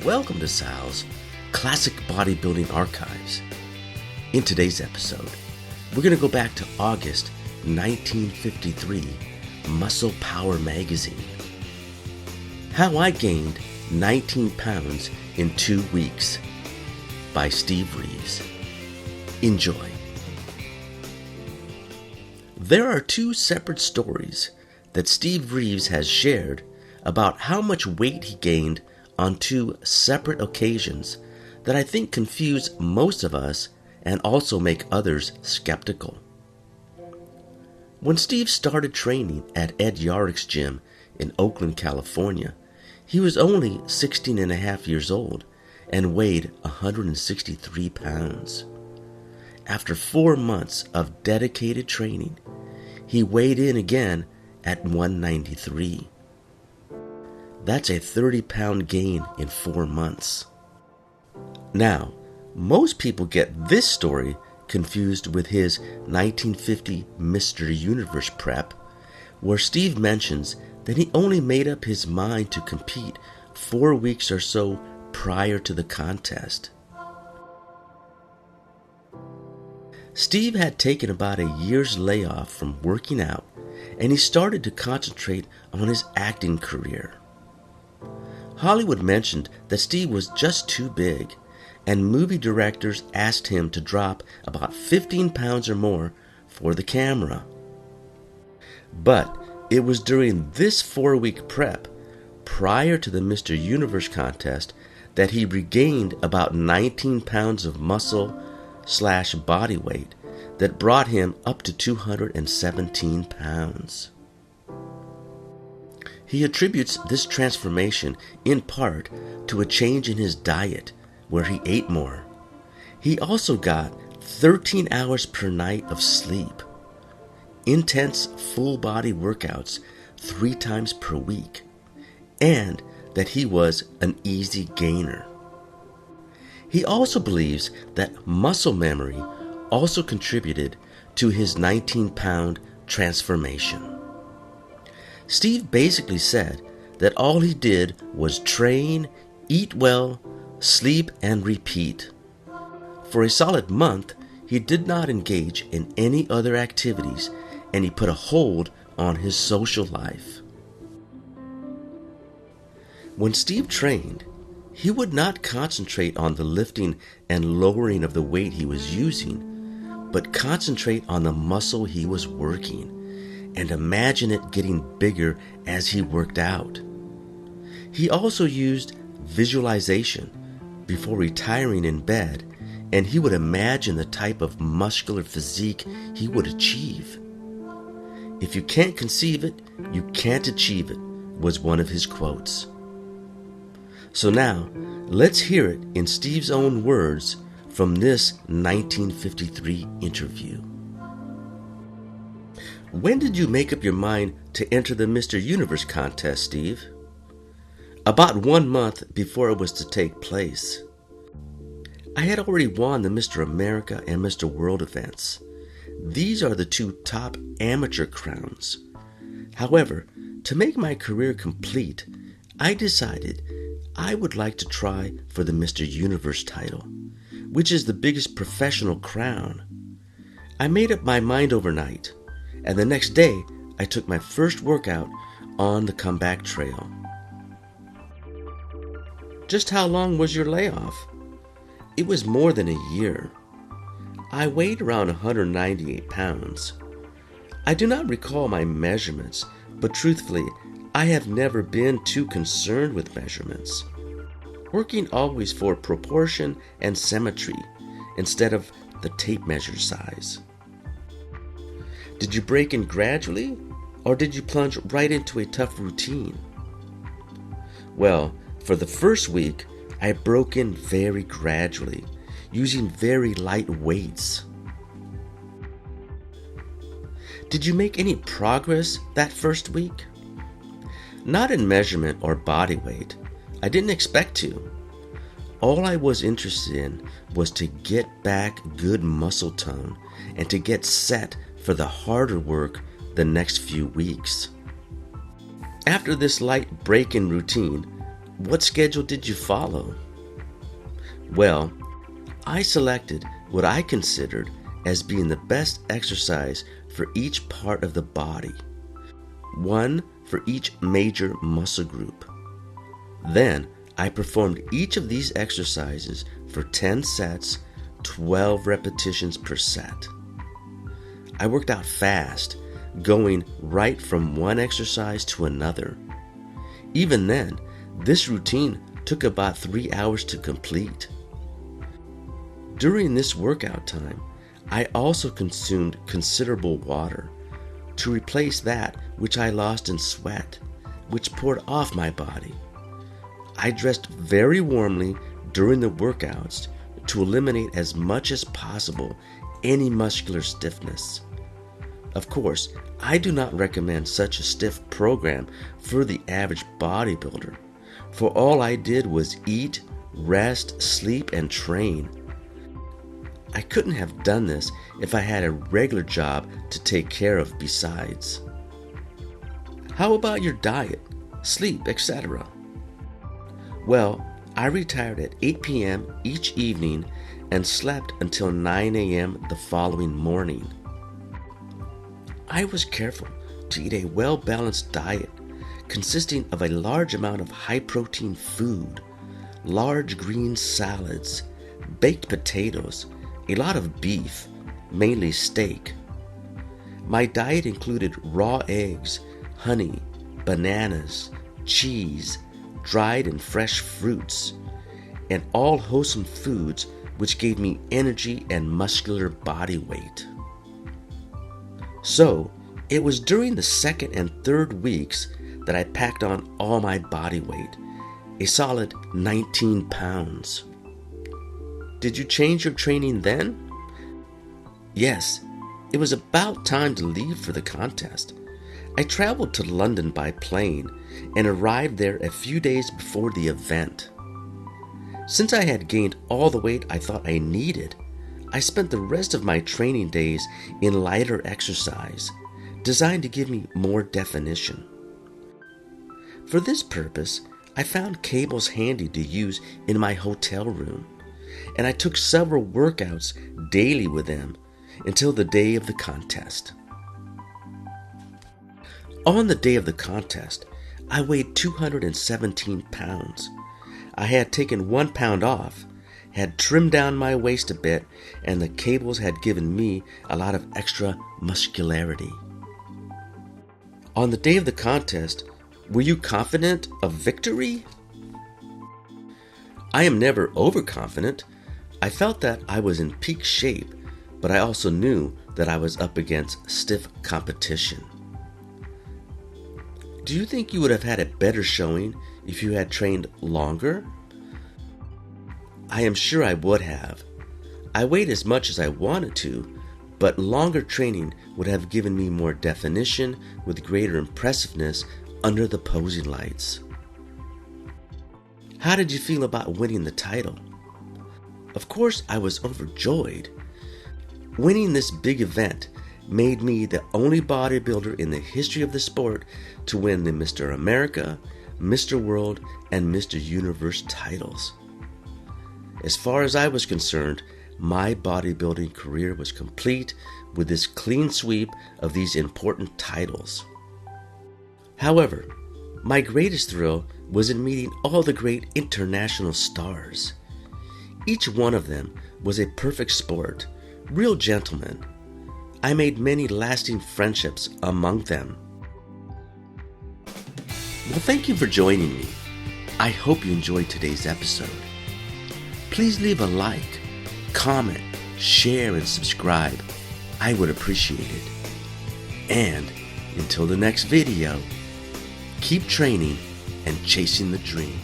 Welcome to Sal's Classic Bodybuilding Archives. In today's episode, we're going to go back to August 1953, Muscle Power magazine. How I Gained 19 Pounds in 2 Weeks by Steve Reeves. Enjoy. There are 2 separate stories that Steve Reeves has shared about how much weight he gained on 2 separate occasions that I think confuse most of us and also make others skeptical. When Steve started training at Ed Yarick's gym in Oakland, California, he was only 16 and a half years old and weighed 163 pounds. After 4 months of dedicated training, he weighed in again at 193. That's a 30-pound gain in 4 months. Now, most people get this story confused with his 1950 Mr. Universe prep, where Steve mentions that he only made up his mind to compete 4 weeks or so prior to the contest. Steve had taken about a year's layoff from working out, and he started to concentrate on his acting career. Hollywood mentioned that Steve was just too big, and movie directors asked him to drop about 15 pounds or more for the camera. But it was during this 4-week prep, prior to the Mr. Universe contest, that he regained about 19 pounds of muscle/body weight that brought him up to 217 pounds. He attributes this transformation in part to a change in his diet, where he ate more. He also got 13 hours per night of sleep, intense full-body workouts 3 times per week, and that he was an easy gainer. He also believes that muscle memory also contributed to his 19-pound transformation. Steve basically said that all he did was train, eat well, sleep, and repeat. For a solid month, he did not engage in any other activities, and he put a hold on his social life. When Steve trained, he would not concentrate on the lifting and lowering of the weight he was using, but concentrate on the muscle he was working and imagine it getting bigger as he worked out. He also used visualization before retiring in bed, and he would imagine the type of muscular physique he would achieve. "If you can't conceive it, you can't achieve it," was one of his quotes. So now, let's hear it in Steve's own words from this 1953 interview. "When did you make up your mind to enter the Mr. Universe contest, Steve?" "About 1 month before it was to take place. I had already won the Mr. America and Mr. World events. These are the 2 top amateur crowns. However, to make my career complete, I decided I would like to try for the Mr. Universe title, which is the biggest professional crown. I made up my mind overnight, and the next day I took my first workout on the comeback trail." "Just how long was your layoff?" "It was more than a year. I weighed around 198 pounds. I do not recall my measurements, but truthfully, I have never been too concerned with measurements. Working always for proportion and symmetry instead of the tape measure size." "Did you break in gradually, or did you plunge right into a tough routine?" "Well, for the first week, I broke in very gradually, using very light weights." "Did you make any progress that first week?" "Not in measurement or body weight. I didn't expect to. All I was interested in was to get back good muscle tone and to get set for the harder work the next few weeks." After this light break in routine, what schedule did you follow? Well, I selected what I considered as being the best exercise for each part of the body, one for each major muscle group. Then I performed each of these exercises for 10 sets, 12 repetitions per set. I worked out fast, going right from one exercise to another. Even then, this routine took about 3 hours to complete. During this workout time, I also consumed considerable water to replace that which I lost in sweat, which poured off my body. I dressed very warmly during the workouts to eliminate as much as possible any muscular stiffness. Of course, I do not recommend such a stiff program for the average bodybuilder, for all I did was eat, rest, sleep, and train. I couldn't have done this if I had a regular job to take care of besides. How about your diet, sleep, etc.? Well, I retired at 8 p.m. each evening and slept until 9 a.m. the following morning. I was careful to eat a well-balanced diet consisting of a large amount of high-protein food, large green salads, baked potatoes, a lot of beef, mainly steak. My diet included raw eggs, honey, bananas, cheese, dried and fresh fruits, and all wholesome foods which gave me energy and muscular body weight. So, it was during the second and third weeks that I packed on all my body weight, a solid 19 pounds. Did you change your training then? Yes, it was about time to leave for the contest. I traveled to London by plane and arrived there a few days before the event. Since I had gained all the weight I thought I needed, I spent the rest of my training days in lighter exercise, designed to give me more definition. For this purpose, I found cables handy to use in my hotel room, and I took several workouts daily with them until the day of the contest. On the day of the contest, I weighed 217 pounds. I had taken 1 pound off, had trimmed down my waist a bit, and the cables had given me a lot of extra muscularity. On the day of the contest, were you confident of victory? I am never overconfident. I felt that I was in peak shape, but I also knew that I was up against stiff competition. Do you think you would have had a better showing if you had trained longer? I am sure I would have. I weighed as much as I wanted to, but longer training would have given me more definition with greater impressiveness under the posing lights. How did you feel about winning the title? Of course, I was overjoyed. Winning this big event made me the only bodybuilder in the history of the sport to win the Mr. America, Mr. World, and Mr. Universe titles. As far as I was concerned, my bodybuilding career was complete with this clean sweep of these important titles. However, my greatest thrill was in meeting all the great international stars. Each one of them was a perfect sport, real gentlemen. I made many lasting friendships among them. Well, thank you for joining me. I hope you enjoyed today's episode. Please leave a like, comment, share, and subscribe. I would appreciate it. And until the next video, keep training and chasing the dream.